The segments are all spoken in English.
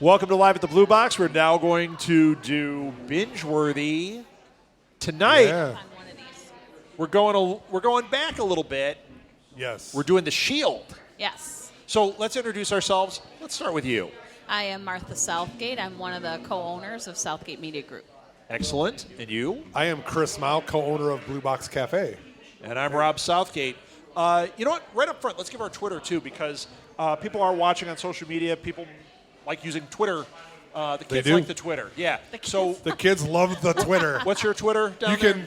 Welcome to Live at the Blue Box. We're now going to do Binge-worthy. Tonight, we're going back a little bit. Yes. We're doing The Shield. Yes. So let's introduce ourselves. Let's start with you. I am Martha Southgate. I'm one of the co-owners of Southgate Media Group. Excellent. And you? I am Chris Mao, co-owner of Blue Box Cafe. And I'm Rob Southgate. You know what? Right up front, let's give our Twitter, too, because people are watching on social media. People like using Twitter. The kids like the Twitter. Yeah. The kids love the Twitter. What's your Twitter down You can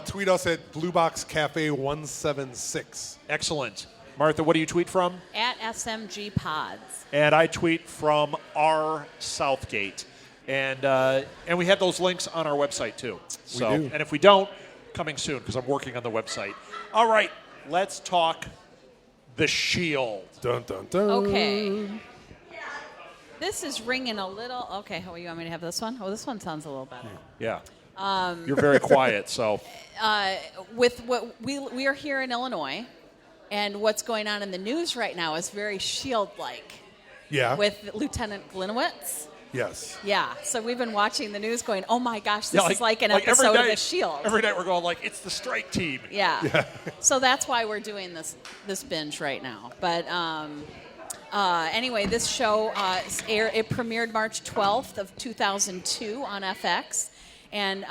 tweet us at Blue Box Cafe 176. Excellent. Martha, what do you tweet from? At SMG Pods. And I tweet from R Southgate. And we have those links on our website, too. So, we do. And if we don't, coming soon, because I'm working on the website. All right, let's talk The Shield. Dun, dun, dun. Okay. This is ringing a little. Okay, how you want me to have this one? Oh, this one sounds a little better. Yeah. You're very quiet, so. With what we are here in Illinois, and what's going on in the news right now is very Shield-like. Yeah. With Lieutenant Glinowitz. Yes. Yeah, so we've been watching the news going, oh my gosh, this is like an every episode night, of The Shield. Every night we're going like, it's the strike team. Yeah. So that's why we're doing this binge right now. But anyway, this show, it premiered March 12th of 2002 on FX and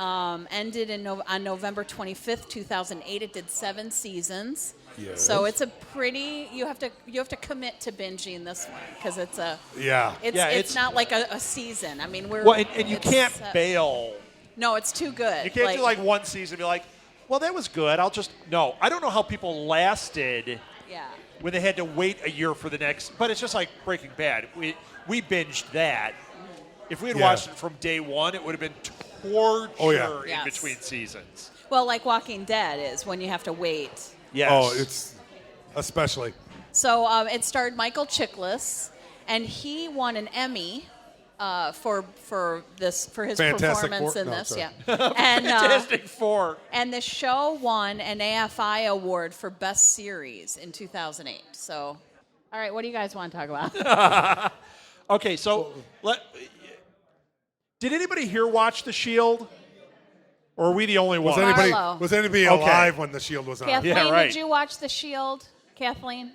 ended on November 25th, 2008. It did 7 seasons. Yes. So it's a pretty you have to commit to binging this one because it's it's not like a season. I mean and you can't bail. No, it's too good. You can't do like one season and be like, well, that was good. No. I don't know how people lasted. Yeah. When they had to wait a year for the next, but it's just like Breaking Bad. We binged that. If we had watched it from day one, it would have been torture in between seasons. Well, like Walking Dead is when you have to wait. Yes. Oh, it's especially. So it starred Michael Chiklis, and he won an Emmy for his Fantastic performance Four? in No, this. sorry. Yeah. And, Fantastic Four. And the show won an AFI award for Best Series in 2008. So, all right, what do you guys want to talk about? Okay, so did anybody here watch The Shield? Or are we the only one? Was anybody alive when The Shield was on? Kathleen, Yeah, right. did you watch The Shield? Kathleen?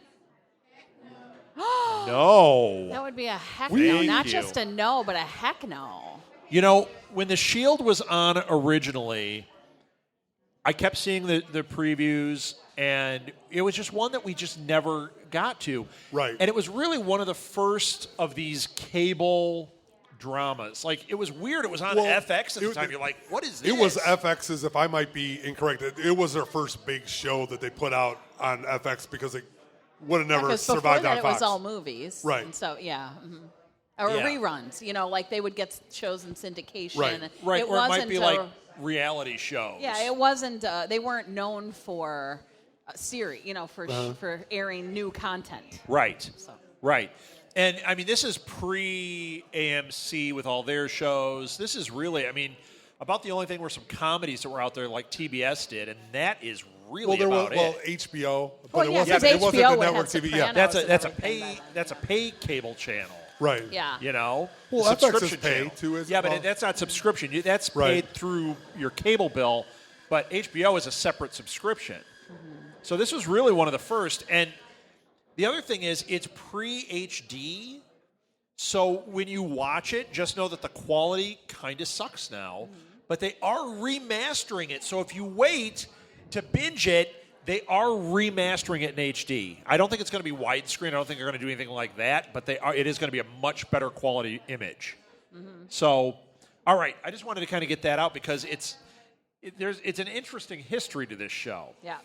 No. That would be a heck Thank no. Not you. just a no, but a heck no. You know, when The Shield was on originally, I kept seeing the previews, and it was just one that we just never got to. Right. And it was really one of the first of these cable dramas. Like, it was weird. It was on FX at the time. You're like, what is this? It was FX's, if I might be incorrect, it was their first big show that they put out on FX because it would have never survived on Fox. Before that, it was all movies. Right. And so, or reruns. You know, like they would get shows in syndication. Right. It or it might wasn't be like reality shows. Yeah, it wasn't. They weren't known for series. You know, for airing new content. Right. So. Right. And, I mean, this is pre-AMC with all their shows. This is really, I mean, about the only thing were some comedies that were out there like TBS did, and that is really about it. Well, HBO. But it wasn't the network TV. Yeah. That's a pay cable channel. Right. Yeah. You know? Well, FX is channel. pay, too, isn't it? But that's not subscription. That's paid through your cable bill, but HBO is a separate subscription. Mm-hmm. So this was really one of the first, and the other thing is it's pre-HD, so when you watch it, just know that the quality kind of sucks now, but they are remastering it. So if you wait to binge it, they are remastering it in HD. I don't think it's going to be widescreen. I don't think they're going to do anything like that, but it is going to be a much better quality image. Mm-hmm. So, all right, I just wanted to kind of get that out because it's an interesting history to this show. Yeah.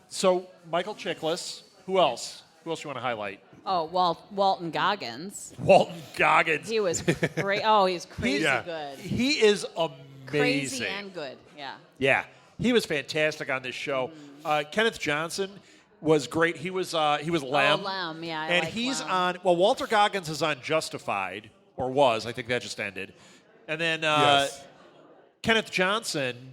So Michael Chiklis. Who else? Who else you want to highlight? Oh, Walton Goggins. Walton Goggins. He was great. Oh, he's crazy good. He is amazing. Crazy and good. Yeah. Yeah. He was fantastic on this show. Kenneth Johnson was Great. He was Lem. Oh, Lem, yeah. And he's on. Well, Walter Goggins is on Justified, or was. I think that just ended. And then Kenneth Johnson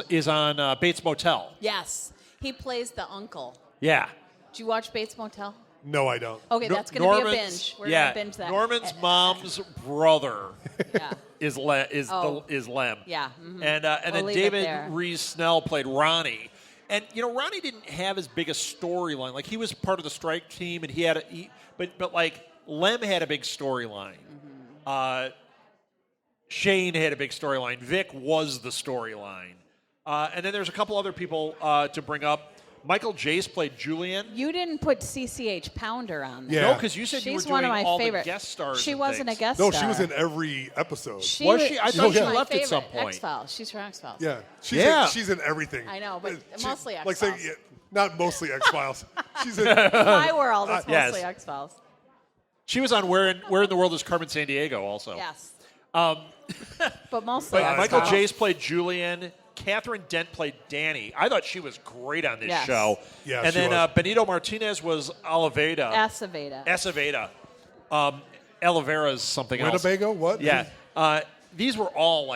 is on Bates Motel. Yes, he plays the uncle. Yeah. Did you watch Bates Motel? No, I don't. Okay, that's going to be a binge. We're going to binge that. Norman's mom's brother Yeah. is Lem. Yeah. Mm-hmm. And then David Rees-Snell played Ronnie. And, Ronnie didn't have as big a storyline. Like, he was part of the strike team, and he had but like, Lem had a big storyline. Mm-hmm. Shane had a big storyline. Vic was the storyline. And then there's a couple other people to bring up. Michael Jace played Julian. You didn't put CCH Pounder on there. Yeah. No, because you said you were doing all the guest stars. She and wasn't things. a guest star. No, she was in every episode. Was she? I thought she left at some point. X-Files. She's from X-Files. Yeah. She's in everything. I know, but mostly X-Files. Like saying, not mostly X-Files. She's in my world, it's mostly yes. X-Files. She was on Where in the World is Carmen Sandiego also. Yes. But mostly But X-Files. Michael Jace played Julian. Catherine Dent played Danny. I thought she was great on this show. Yeah, and she then was. Benito Martinez was Oliveda. Aceveda. Oliveira's something else. Winnebago? What? Yeah. These were all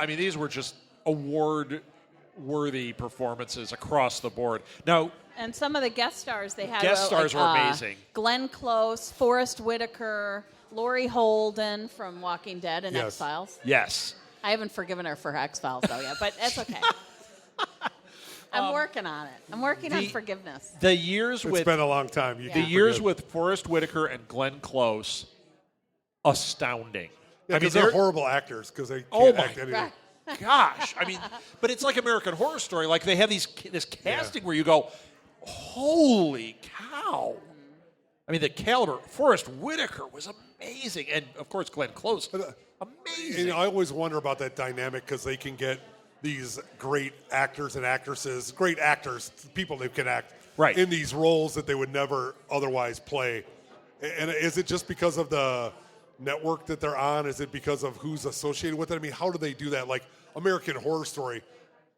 these were just award-worthy performances across the board. Now, and some of the guest stars they had. Guest stars were amazing. Glenn Close, Forrest Whitaker, Laurie Holden from Walking Dead and X-Files. yes. I haven't forgiven her for X-Files, though, yet, but that's okay. I'm working on it. I'm working on forgiveness. The years It's been a long time. The years with Forrest Whitaker and Glenn Close, astounding. Yeah, because they're horrible actors because they can't act anything. Gosh, but it's like American Horror Story. Like they have this casting where you go, holy cow! I mean, the caliber. Forrest Whitaker was amazing, and of course, Glenn Close, amazing. I always wonder about that dynamic because they can get these great actors and actresses, great actors, people that can act in these roles that they would never otherwise play. And is it just because of the network that they're on? Is it because of who's associated with it? I mean, how do they do that? Like American Horror Story,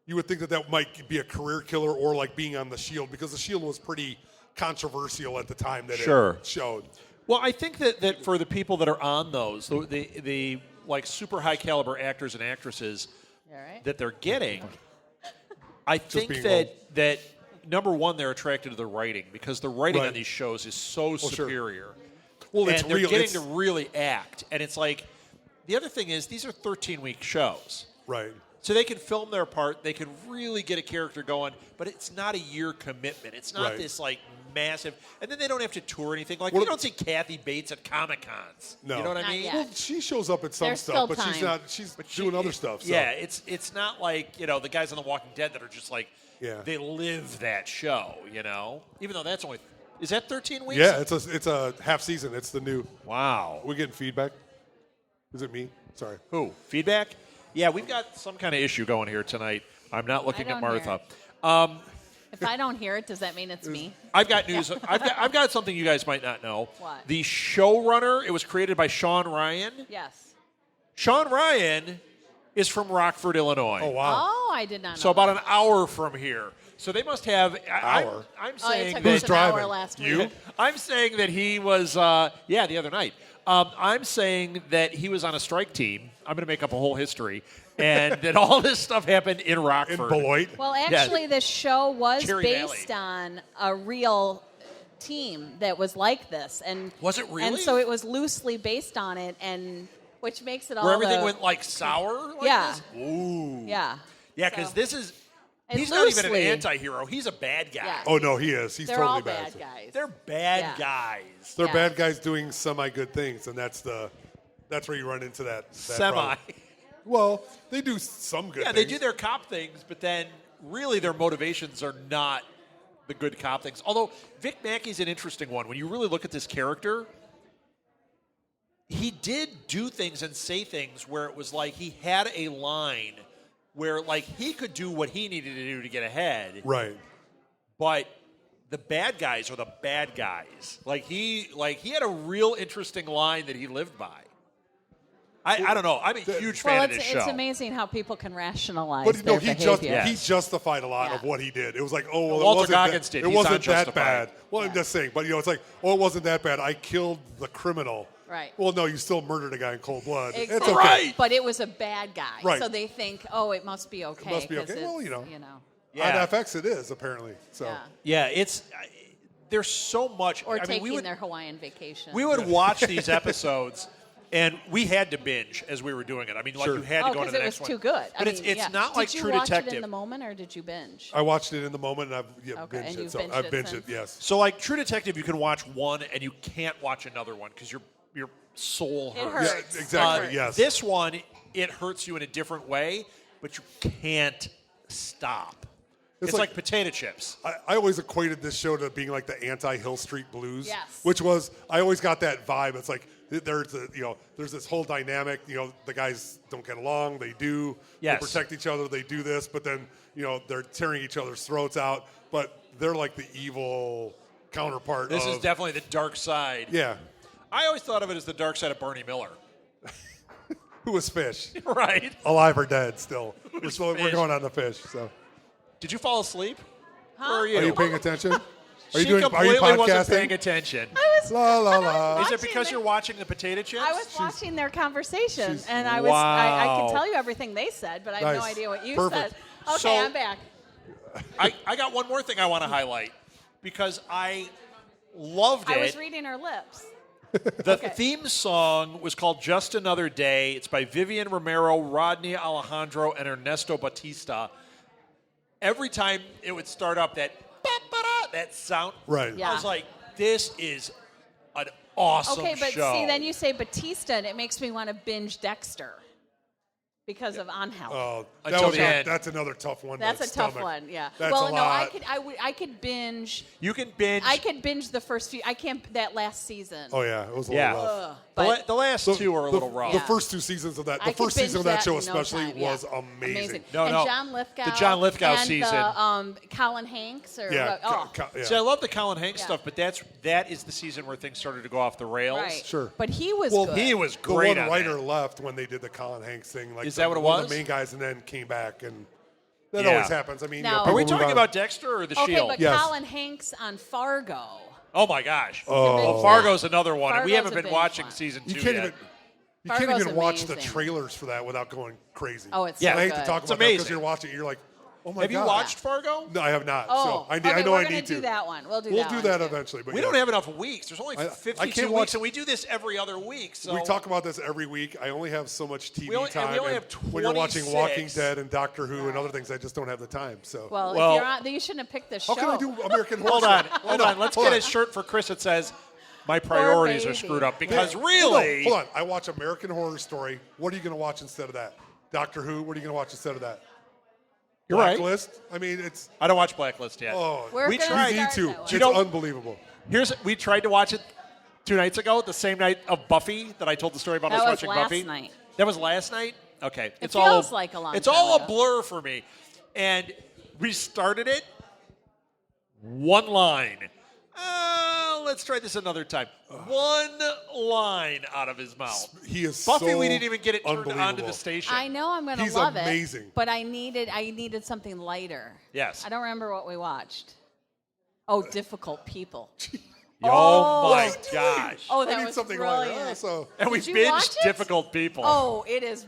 you would think that might be a career killer, or like being on The Shield, because The Shield was pretty controversial at the time that it showed. Well, I think that for the people that are on those, the like super high caliber actors and actresses that they're getting, I think that number one, they're attracted to the writing, because the writing on these shows is so superior. Well, and they're getting to really act. And it's like, the other thing is, these are 13-week shows. Right. So they can film their part. They can really get a character going, but it's not a year commitment. It's not this, like, massive. And then they don't have to tour anything. Like, you don't see Kathy Bates at Comic-Cons. No. You know what I Not mean? yet. Well, she shows up at some There's stuff, but still she's time. not. She's doing other stuff. So. Yeah, it's not like, the guys on The Walking Dead that are just like, they live that show, Even though that's only, is that 13 weeks? Yeah, it's a half season. It's the new. Wow. Are we getting feedback? Is it me? Sorry. Who? Feedback? Yeah, we've got some kind of issue going here tonight. I'm not looking at Martha. If I don't hear it, does that mean it's me? I've got news. I've got something you guys might not know. What? The showrunner, it was created by Sean Ryan. Yes. Sean Ryan is from Rockford, Illinois. Oh, wow. Oh, I did not know. So about an hour from here. So they must have. Hour? I'm it saying took that. us an hour last week. You? I'm saying that he was. The other night. I'm saying that he was on a strike team. I'm going to make up a whole history, and that all this stuff happened in Rockford. In Beloit? Well, actually, this show was Cherry based Valley. on a real team that was like this, and Was it really? And so it was loosely based on it, and which makes it all Where everything went like sour. Like Yeah. This? Ooh. Yeah. Yeah, because So- this is. And He's not even an loosely. anti-hero. He's a bad guy. Yeah. Oh, no, he is. He's They're totally all bad. bad guys. They're bad Yeah. guys. They're Yeah. bad guys doing semi-good things, and that's where you run into that Semi. problem. Well, they do some good Yeah, things. they do their cop things, but then really their motivations are not the good cop things. Although Vic Mackey's an interesting one. When you really look at this character, he did do things and say things where it was like he had a line where like he could do what he needed to do to get ahead. Right. But the bad guys are the bad guys. Like he had a real interesting line that he lived by. I don't know. I'm a huge fan of this show. It's amazing how people can rationalize But their no, he behavior. he justified a lot of what he did. It was like, oh, well, Walter it wasn't Goggins that, did. It He's wasn't that unjustified. bad. Well, I'm just saying, but it's like, oh, it wasn't that bad. I killed the criminal. Right. Well, no, you still murdered a guy in cold blood. Exactly. It's okay. Right. But it was a bad guy. Right. So they think, oh, it must be okay. It must be 'cause okay. Well, it's, you know. Yeah. On FX, it is apparently. So Yeah. Yeah, it's there's so much. Or I mean, taking their Hawaiian vacation. We would watch these episodes, and we had to binge as we were doing it. I mean, like you had to go to the next one. it was too good. But it's not like True Detective. Did you watch Detective. it in the moment, or did you binge? I watched it in the moment, and I've Okay, binged and it. you've So binged I've it binged it, since? yes. So, like True Detective, you can watch one, and you can't watch another one because your soul It hurts. hurts. Yeah, exactly, It yes. This one, it hurts you in a different way, but you can't stop. It's like potato chips. I always equated this show to being like the anti-Hill Street Blues, Yes. which was I always got that vibe. It's like there's this whole dynamic. The guys don't get along. They do. Yes. They protect each other. They do this, but then they're tearing each other's throats out. But they're like the evil counterpart. This is definitely the dark side. Yeah. I always thought of it as the dark side of Barney Miller. Who was Fish? Right. Alive or dead? Still, we're Fish? going on the Fish. So, Did you fall asleep? Huh? Where are you? are you paying attention? Are She you doing? Are completely you wasn't paying podcasting? attention. I was. La la la. Is it watching because the- you're watching the potato chips? I was watching their conversation, and I Wow. can tell you everything they said, but I have no Nice. idea what you Perfect. said. Okay, So- I'm back. I got one more thing I want to highlight because I loved it. I was reading her lips. The Okay. theme song was called Just Another Day. It's by Vivian Romero, Rodney Alejandro, and Ernesto Batista. Every time it would start up, that ba-ba-da, that sound, Right. Yeah. I was like, this is an awesome Okay, but show. see, then you say Batista, and it makes me want to binge Dexter because of Angel. Oh, Until the end. that's another tough one. That's to a tough stomach. one, yeah. That's well, a no, lot. I could binge. You can binge. I could binge the first few. I can't that last season. Oh yeah, it was a Yeah. little rough. Ugh, the, but the last two are a little rough. The Yeah. first two seasons of that, I the could first season of binge that show in no especially time, yeah. was amazing. No, and no. John Lithgow. The John Lithgow and season. The, Colin Hanks. Or Yeah, oh, yeah. See, I love the Colin Hanks Yeah. stuff, but that is the season where things started to go off the rails. right. Sure. But he was Well, good. He was The great one on writer that. left when they did the Colin Hanks thing. Like Is that what it one of was? the main guys, and then came back, and that Yeah. always happens. I mean, Now- Are we people move talking on. about Dexter or The Okay, Shield? but Yes. Colin Hanks on Fargo. Oh my gosh! Oh. Well, Fargo's another one, and we Fargo's haven't a been binge watching one. season You 2 can't yet. even. You can't Fargo's even watch the amazing. trailers for that without going crazy. Oh, it's Yeah. so I hate good. to talk It's about that because amazing. you're watching it. You're like, oh my Have god. you watched Fargo? No, I have not. Oh, so I okay, know we're I gonna need do to. that one. We'll do We'll that do one, that too. eventually. But We yeah. don't have enough weeks. There's only I 52 can't weeks, watch- and we do this every other week. So We talk about this every week. I only have so much TV We only- and time. we only and have when you're watching Walking 26. Dead and Doctor Who and other things, I just don't have the time. So Well, Well- if you're on, then you shouldn't have picked this show. how can I do American Horror hold Story? on, hold on. Let's hold get on. a shirt for Chris that says, "My priorities are baby. screwed up." Because Yeah. really, Hold on. I watch American Horror Story. What are you going to watch instead of that? Doctor Who. What are you going to watch instead of that? You're right. Blacklist. I mean, it's I don't watch Blacklist yet. We're We gonna tried. you need start to. that one. It's You know- unbelievable. We tried to watch it 2 nights ago, the same night of Buffy that I told the story about. That us was watching last Buffy. night. That was last night. Okay, It feels like a long It's time all a ago. blur for me. And we started it. One line. Let's try this another time. One line out of his mouth. He is Buffy, so we didn't even get it turned onto unbelievable. the station. I know I'm going to He's love amazing. it, but I needed something lighter. Yes. I don't remember what we watched. Oh, Difficult People. Oh my gosh. Oh, I that need was something brilliant. lighter. So And we Did you watch binged it? Difficult People. Oh, it is.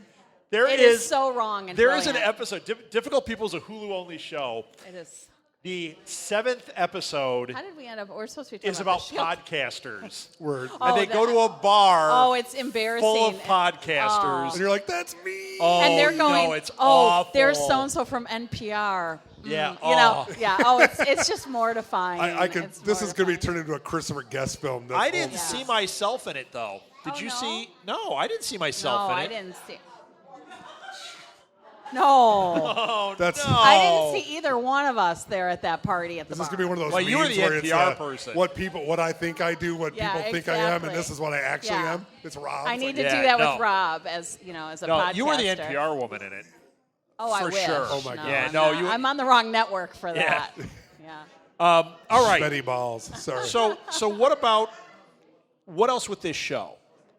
There It is so wrong and There is an brilliant. episode. Difficult People is a Hulu only show. It is. The 7th episode How did we end up? We're supposed to be talking is about about the show. podcasters. word. Oh, And they go that- to a bar Oh, it's embarrassing. full of podcasters. And you're like, that's me. Oh, And they're going, no, it's oh, awful. there's so and so from NPR. Yeah, You know, oh. yeah. Oh, it's just mortifying. I could. It's This is going to be mortifying. turned into a Christopher Guest film. That's I didn't Yeah. see myself in it, though. Did Oh, you no? see? No, I didn't see myself No, in it. I didn't see. No, Oh, That's- no. I didn't see either one of us there at that party at the This bar. is gonna be one of those. Well, you were memes the where it's, NPR person. What I think I do, what Yeah, people think I am, and exactly. this is what I actually Yeah. am. It's Rob. I It's need like, to Yeah, do that no. with Rob as a No, podcaster. you were the NPR woman in it. Oh, I for wish. sure. Oh, my No, God. Yeah, I'm no, not. you- I'm on the wrong network for Yeah. that. Yeah. All right. Sweaty balls. Sorry. So what else with this show?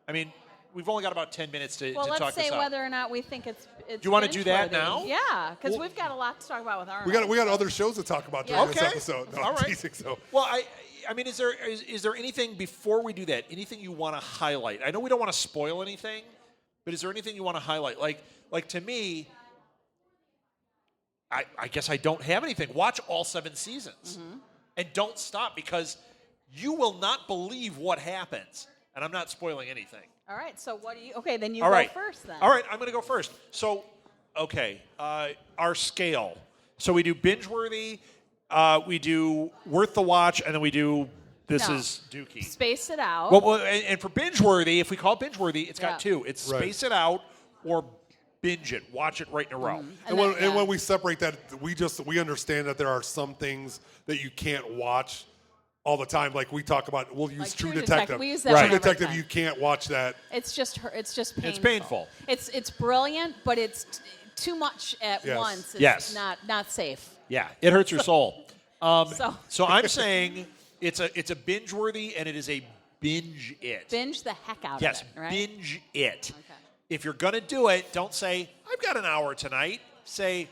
I mean, we've only got about 10 minutes to Well, talk let's say this out. whether or not we think it's. Do you wanna do that now? Yeah, because we've got a lot to talk about with Arnold. we got other shows to talk about during Yeah. this Okay. episode. No, All I'm right. teasing, so. Well, I mean, is there anything before we do that? Anything you want to highlight? I know we don't want to spoil anything, but is there anything you want to highlight? Like to me, I guess I don't have anything. Watch all 7 seasons and don't stop because you will not believe what happens. And I'm not spoiling anything. All right. So what do you? Okay, then you All go right. first. Then. All right, I'm going to go first. So, okay, our scale. So we do binge-worthy, we do worth the watch, and then we do this is Dookie. Space it out. Well, and for binge-worthy, if we call it binge-worthy, it's got two. It's space it out or binge it. Watch it right in a row. Mm-hmm. And when we separate that, we understand that there are some things that you can't watch all the time. Like we talk about, we'll use Like True True Detective. Detective. We use that True one every Detective, time. you can't watch that. It's just painful. It's painful. It's brilliant, but it's too much at once. It's not safe. Yeah, it hurts your soul. So I'm saying it's a binge-worthy, and it is a binge it. binge the heck out Yes, of it, right? binge it. Okay. If you're going to do it, don't say, I've got an hour tonight. Say,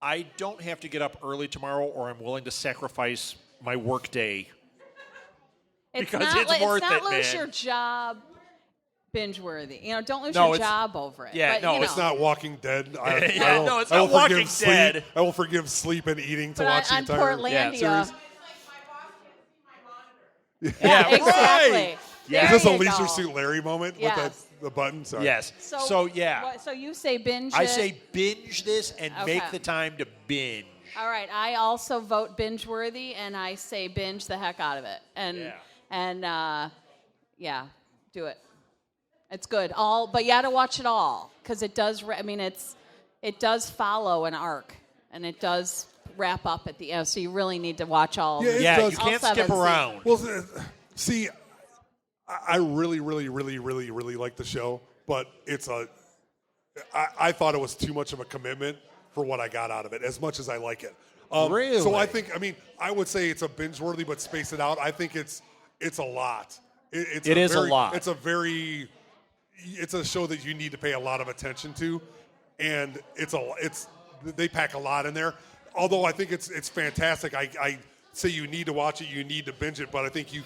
I don't have to get up early tomorrow, or I'm willing to sacrifice my work day. Because it's worth not it, lose man. your job binge worthy. Don't lose No, your it's- job over it. yeah, but, no, you know, It's not Walking Dead. No, it's I will not Walking forgive sleep. Dead. I will forgive sleep and eating to But watch the on entire Portlandia. series. Yeah, exactly. right. There Is this a you Leisure go. Suit Larry moment Yes. with the button? Sorry. Yes. So yeah. So you say binge I it. say binge this and make Okay. the time to binge. All right. I also vote binge worthy, and I say binge the heck out of it. Do it. It's good. But you got to watch it all because it does. It does follow an arc, and it does wrap up at the end. So you really need to watch all. Yeah, it Yeah, does. you can't All skip seven around. Well, see, I really, really, really, really, really like the show, but I thought it was too much of a commitment for what I got out of it, as much as I like it. Really? So I would say it's a binge-worthy, but space it out. I think it's a lot. It is a lot. It's a show that you need to pay a lot of attention to, and they pack a lot in there. Although I think it's fantastic. I say you need to watch it, you need to binge it, but I think you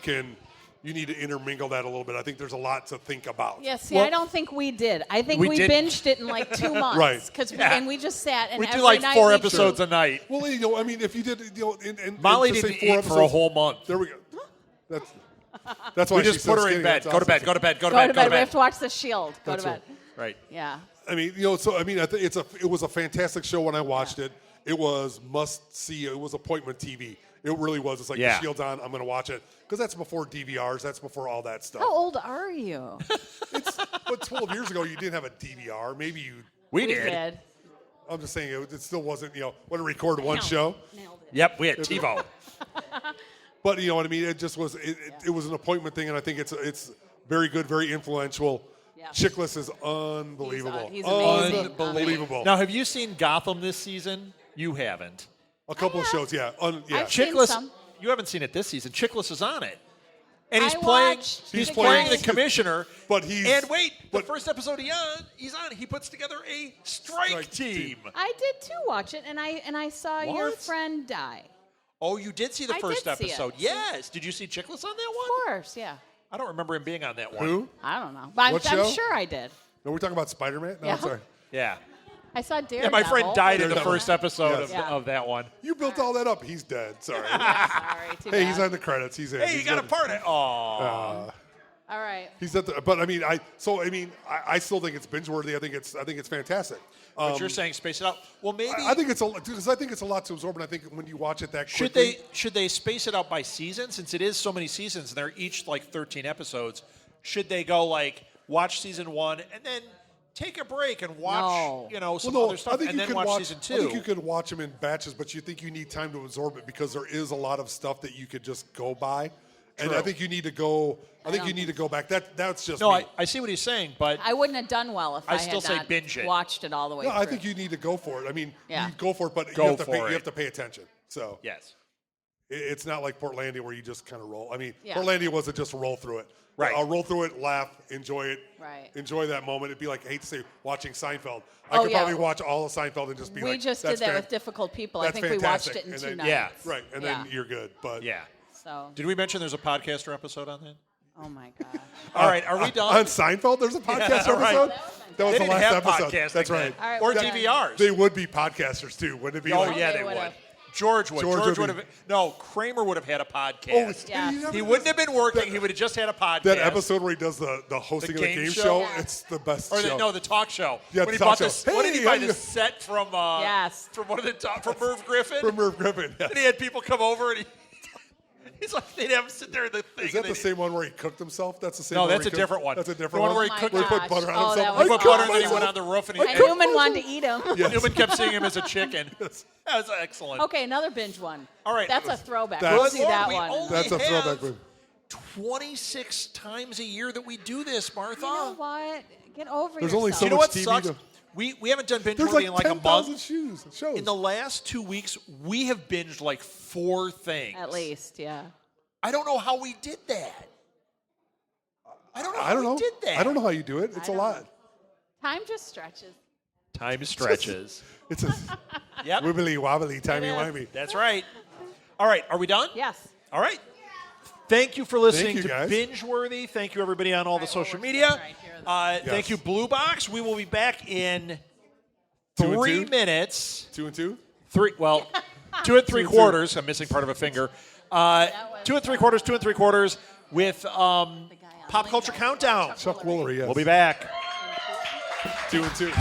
need to intermingle that a little bit. I think there's a lot to think about. Yeah, see, I don't think we did. I think we didn't. binged it in like 2 months. Right. And we just sat and We do every like night 4 we episodes a night. Well, if you did, and Molly to say didn't 4 eat episodes, for a whole month. There we go. That's why We just she's so put her in skinny. bed. That's Go to bed. awesome. Go to bed. Go to go bed. to bed. We have to watch The Shield. Go to bed. Right. Yeah. I think it was a fantastic show when I watched it. It was must see. It was appointment TV. It really was. It's like Yeah. The Shield's on. I'm going to watch it because that's before DVRs. That's before all that stuff. How old are you? But 12 years ago, you didn't have a DVR. Maybe you. We did. I'm just saying it still wasn't. Want to record one show. Nailed it. Yep, we had TiVo. But you know what I mean. It just was. It was an appointment thing, and I think it's very good, very influential. Yeah. Chickless is unbelievable. He's amazing. Unbelievable. Now, have you seen Gotham this season? You haven't. A couple of shows, yeah. I've seen Chickless, some. you haven't seen it this season. Chickless is on it. And he's I playing watched he's the playing guy- the commissioner. But he's- And wait, the but- first episode he's on, he puts together a strike team. I did too watch it, and I saw your What? friend die. Oh, you did see the I first did see it. episode. Yes. Did you see Chickless on that Of one? course, yeah. I don't remember him being on that one. Who? I don't know, but What I'm show? sure I did. No, we're talking about Spider-Man? No, Yeah. I'm sorry. Yeah. I saw Daredevil. Yeah, my friend died in the Daredevil. first episode Yes. of that one. You built all that up. He's dead. Sorry. Sorry, too Hey, bad. he's on the credits. He's in. Hey, you He's got a good. part of All right. He's at the. But I mean, I still think it's binge worthy. I think it's fantastic. But you're saying space it out. Well, maybe I think it's a lot to absorb, and I think when you watch it that should quickly, should they space it out by season, since it is so many seasons and they're each like 13 episodes? Should they go like watch season 1 and then take a break and watch some other stuff and then watch season 2? I think you could watch them in batches, but you think you need time to absorb it because there is a lot of stuff that you could just go by, and True. I think you need to go. I think you need to go back. That's just No, me. I see what he's saying, but I wouldn't have done well if I I still had say not binge it. watched it all the way No, through. I think you need to go for it. I mean, Yeah. you go for it, but Go you for it. have to pay attention. So yes. it's not like Portlandia where you just kind of roll. I mean, Yeah. Portlandia wasn't just a roll through it. Right. I'll roll through it, laugh, enjoy it. Right. Enjoy that moment. It'd be like, I hate to say, watching Seinfeld. I Oh, could yeah. probably watch all of Seinfeld and just be We like, just did that's that fan- with difficult people. I that's think we watched fantastic. it in And 2 then- nights. Yeah. Right, and Yeah. then you're good. But Yeah. So, Did we mention there's a podcaster episode on that? oh my god. All right, are we done? on Seinfeld, there's a podcast Yeah, right. episode. That They was the didn't last have episode. podcasting That's then. right. All right, Or we're done. DVRs. They would be podcasters too, wouldn't it be? Oh, like, yeah, they would've. would. George would. George would have. No, Kramer would have had a podcast. Yeah. He wouldn't have been working. He would have just had a podcast. That episode where he does the hosting of the game show, Yeah. it's the best Or show. the talk show. Yeah, when the talk show. What did he buy Hey, the set from? From one of the from Merv Griffin. From Merv Griffin. Yes. And he had people come over and he's like, they'd have him sit there in the thing. Is that the same one where he cooked himself? That's the same. No, one that's where a he different one. That's a different The one one. where he cooked. Where he put butter on himself. He put butter and then he went on the roof and And Newman wanted to eat him. Yes. Newman kept seeing him as a chicken. That was excellent. Okay, another binge one. All right. That's a throwback. That's- We'll do that we one. only That's a have throwback one. 26 times a year that we do this, Martha. You know what? Get over There's yourself. only so You know much what TV sucks? to- We haven't done binge There's worthy like in like a 10,000 month. shows. In the last 2 weeks, we have binged like 4 things. At least, yeah. I don't know how we did that. I don't know I how don't know. we did that. I don't know how you do it. It's a don't lot. know. Time just stretches. Time stretches. It's a Yep. wibbly wobbly, timey is. wimey. That's right. All right. Are we done? Yes. All right. Thank you for listening you, to guys. Binge Worthy. Thank you, everybody, on all the social media. right here. Thank you, Blue Box. We will be back in 2 and 3 2? minutes. 2 and 2. 2 and 3 quarters. I'm missing part of a finger. 2 and 3 quarters, 2 and 3 quarters with Pop Culture Countdown. Chuck Woolery, yes. We'll be back. 2 and 2.